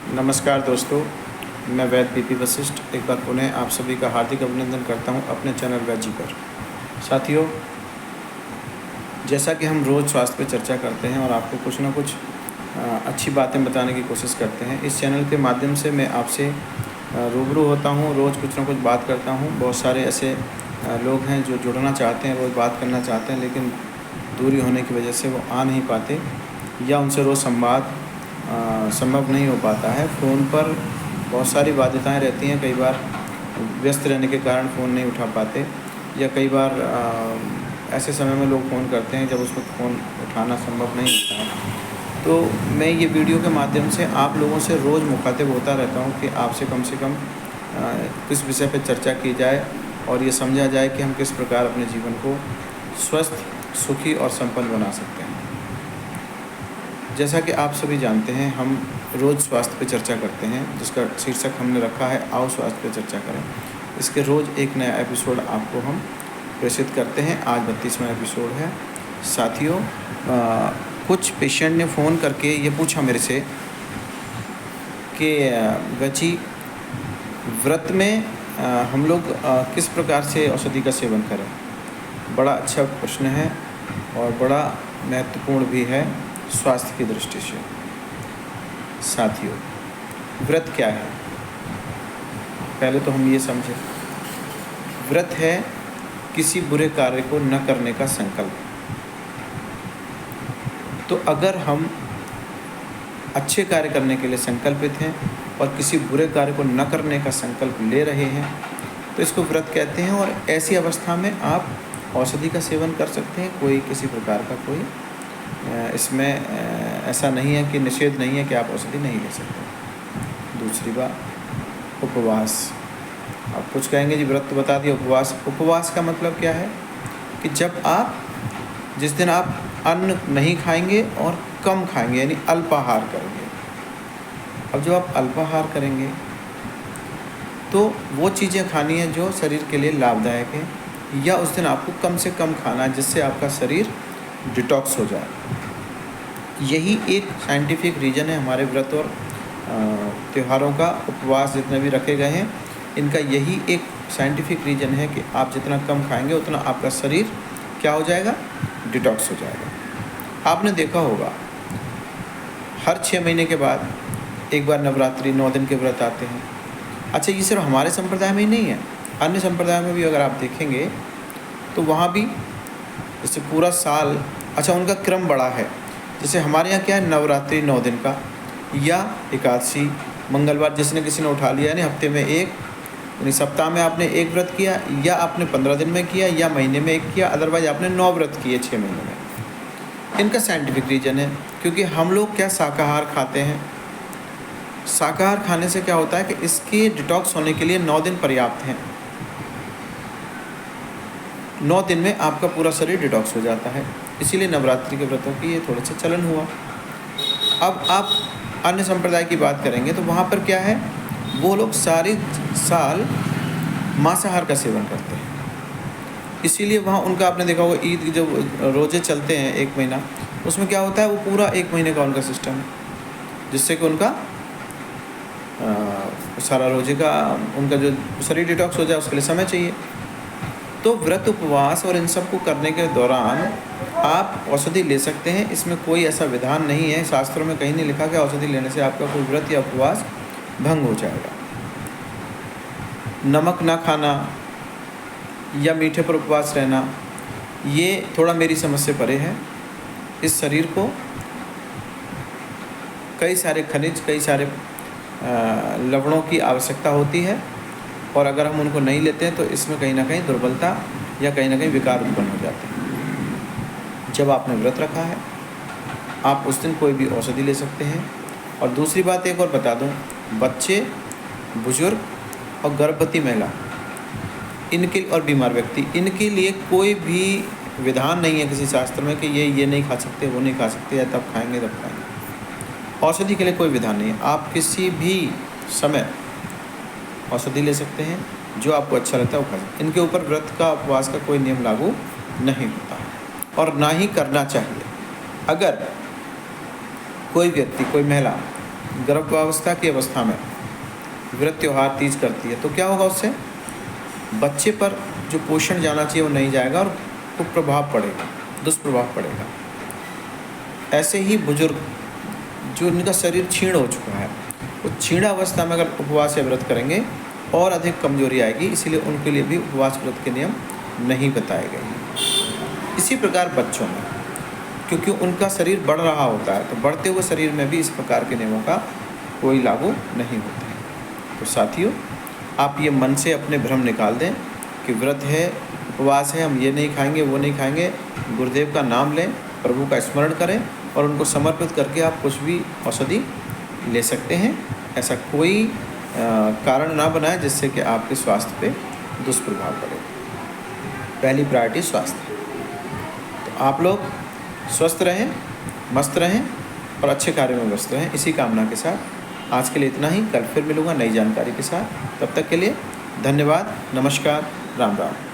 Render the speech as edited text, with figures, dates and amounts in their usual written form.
नमस्कार दोस्तों, मैं वैद्य पीपी वशिष्ठ एक बार पुनः आप सभी का हार्दिक अभिनंदन करता हूं अपने चैनल वैजी पर। साथियों, जैसा कि हम रोज़ स्वास्थ्य पर चर्चा करते हैं और आपको कुछ ना कुछ अच्छी बातें बताने की कोशिश करते हैं, इस चैनल के माध्यम से मैं आपसे रूबरू होता हूं, रोज़ कुछ ना कुछ बात करता हूं। बहुत सारे ऐसे लोग हैं जो जुड़ना चाहते हैं, रोज़ बात करना चाहते हैं, लेकिन दूरी होने की वजह से वो आ नहीं पाते या उनसे रोज़ संवाद संभव नहीं हो पाता है। फ़ोन पर बहुत सारी बाध्यताएं रहती हैं, कई बार व्यस्त रहने के कारण फ़ोन नहीं उठा पाते या कई बार ऐसे समय में लोग फ़ोन करते हैं जब उस वक्त फ़ोन उठाना संभव नहीं होता है। तो मैं ये वीडियो के माध्यम से आप लोगों से रोज़ मुखातिब होता रहता हूँ कि आपसे कम से कम किस विषय पर चर्चा की जाए और ये समझा जाए कि हम किस प्रकार अपने जीवन को स्वस्थ, सुखी और संपन्न बना सकते हैं। जैसा कि आप सभी जानते हैं, हम रोज़ स्वास्थ्य पर चर्चा करते हैं, जिसका शीर्षक हमने रखा है आओ स्वास्थ्य पर चर्चा करें। इसके रोज़ एक नया एपिसोड आपको हम प्रेषित करते हैं। आज 32वां एपिसोड है। साथियों, कुछ पेशेंट ने फ़ोन करके ये पूछा मेरे से कि वैजी, व्रत में हम लोग किस प्रकार से औषधि का सेवन करें। बड़ा अच्छा प्रश्न है और बड़ा महत्वपूर्ण भी है स्वास्थ्य की दृष्टि से। साथियों, व्रत क्या है, पहले तो हम ये समझें। व्रत है किसी बुरे कार्य को न करने का संकल्प। तो अगर हम अच्छे कार्य करने के लिए संकल्पित हैं और किसी बुरे कार्य को न करने का संकल्प ले रहे हैं तो इसको व्रत कहते हैं। और ऐसी अवस्था में आप औषधि का सेवन कर सकते हैं। कोई किसी प्रकार का कोई इसमें ऐसा नहीं है कि निषेध नहीं है कि आप औषधि नहीं ले सकते। दूसरी बात, उपवास। आप कुछ कहेंगे जी व्रत तो बता दिया, उपवास का मतलब क्या है कि जब आप जिस दिन आप अन्न नहीं खाएंगे और कम खाएंगे, यानी अल्पाहार करेंगे। अब जब आप अल्पाहार करेंगे तो वो चीज़ें खानी है जो शरीर के लिए लाभदायक है, या उस दिन आपको कम से कम खाना है जिससे आपका शरीर डिटॉक्स हो जाए। यही एक साइंटिफिक रीज़न है हमारे व्रत और त्योहारों का, उपवास जितने भी रखे गए हैं, इनका यही एक साइंटिफिक रीज़न है कि आप जितना कम खाएंगे उतना आपका शरीर क्या हो जाएगा, डिटॉक्स हो जाएगा। आपने देखा होगा हर 6 महीने के बाद एक बार नवरात्रि 9 दिन के व्रत आते हैं। अच्छा, ये सिर्फ हमारे संप्रदाय में ही नहीं है, अन्य संप्रदाय में भी अगर आप देखेंगे तो वहाँ भी जैसे पूरा साल, अच्छा उनका क्रम बड़ा है। जैसे हमारे यहाँ क्या है, नवरात्रि 9 दिन का, या एकादशी, मंगलवार जिसने किसी ने उठा लिया, यानी हफ्ते में एक, यानी सप्ताह में आपने एक व्रत किया, या आपने 15 दिन में किया, या महीने में एक किया, अदरवाइज आपने 9 व्रत किए 6 महीने में। इनका साइंटिफिक रीज़न है क्योंकि हम लोग क्या शाकाहार खाते हैं। शाकाहार खाने से क्या होता है कि इसके डिटॉक्स होने के लिए 9 दिन पर्याप्त हैं। 9 दिन में आपका पूरा शरीर डिटॉक्स हो जाता है, इसीलिए नवरात्रि के व्रतों की ये थोड़ा सा चलन हुआ। अब आप अन्य संप्रदाय की बात करेंगे तो वहाँ पर क्या है, वो लोग सारे साल मांसाहार का सेवन करते हैं। इसीलिए वहाँ उनका आपने देखा होगा, ईद की जो रोज़े चलते हैं 1 महीना, उसमें क्या होता है, वो पूरा 1 महीने का उनका सिस्टम है, जिससे कि उनका सारा रोज़े का उनका जो शरीर डिटॉक्स हो जाए उसके लिए समय चाहिए। तो व्रत, उपवास और इन सब को करने के दौरान आप औषधि ले सकते हैं। इसमें कोई ऐसा विधान नहीं है, शास्त्रों में कहीं नहीं लिखा कि औषधि लेने से आपका कोई व्रत या उपवास भंग हो जाएगा। नमक ना खाना या मीठे पर उपवास रहना, ये थोड़ा मेरी समझ से परे है। इस शरीर को कई सारे खनिज, कई सारे लवणों की आवश्यकता होती है, और अगर हम उनको नहीं लेते हैं तो इसमें कहीं ना कहीं दुर्बलता या कहीं ना कहीं विकार उत्पन्न हो जाते हैं। जब आपने व्रत रखा है, आप उस दिन कोई भी औषधि ले सकते हैं। और दूसरी बात एक और बता दूं, बच्चे, बुजुर्ग और गर्भवती महिला, इनके और बीमार व्यक्ति, इनके लिए कोई भी विधान नहीं है किसी शास्त्र में कि ये नहीं खा सकते, वो नहीं खा सकते, या तब खाएंगे तब खाएंगे। औषधि के लिए कोई विधान नहीं है। आप किसी भी समय औषधि ले सकते हैं, जो आपको अच्छा लगता है वो खा सकते हैं। इनके ऊपर व्रत का, उपवास का कोई नियम लागू नहीं होता और ना ही करना चाहिए। अगर कोई व्यक्ति, कोई महिला गर्भावस्था की अवस्था में व्रत त्योहार तीज करती है, तो क्या होगा उससे? बच्चे पर जो पोषण जाना चाहिए वो नहीं जाएगा और कुप्रभाव पड़ेगा, दुष्प्रभाव पड़ेगा। ऐसे ही बुजुर्ग जो उनका शरीर क्षीण हो चुका है, वो क्षीण अवस्था में अगर उपवास या व्रत करेंगे और अधिक कमजोरी आएगी, इसीलिए उनके लिए भी उपवास व्रत के नियम नहीं बताए गए हैं। इसी प्रकार बच्चों में, क्योंकि उनका शरीर बढ़ रहा होता है, तो बढ़ते हुए शरीर में भी इस प्रकार के नियमों का कोई लागू नहीं होता है। तो साथियों, आप ये मन से अपने भ्रम निकाल दें कि व्रत है, उपवास है, हम ये नहीं खाएंगे, वो नहीं खाएंगे। गुरुदेव का नाम लें, प्रभु का स्मरण करें और उनको समर्पित करके आप कुछ भी औषधि ले सकते हैं। ऐसा कोई कारण ना बनाए जिससे कि आपके स्वास्थ्य पे दुष्प्रभाव पड़े। पहली प्रायोरिटी स्वास्थ्य। तो आप लोग स्वस्थ रहें, मस्त रहें और अच्छे कार्य में व्यस्त रहें। इसी कामना के साथ आज के लिए इतना ही। कल फिर मिलूँगा नई जानकारी के साथ। तब तक के लिए धन्यवाद, नमस्कार, राम राम।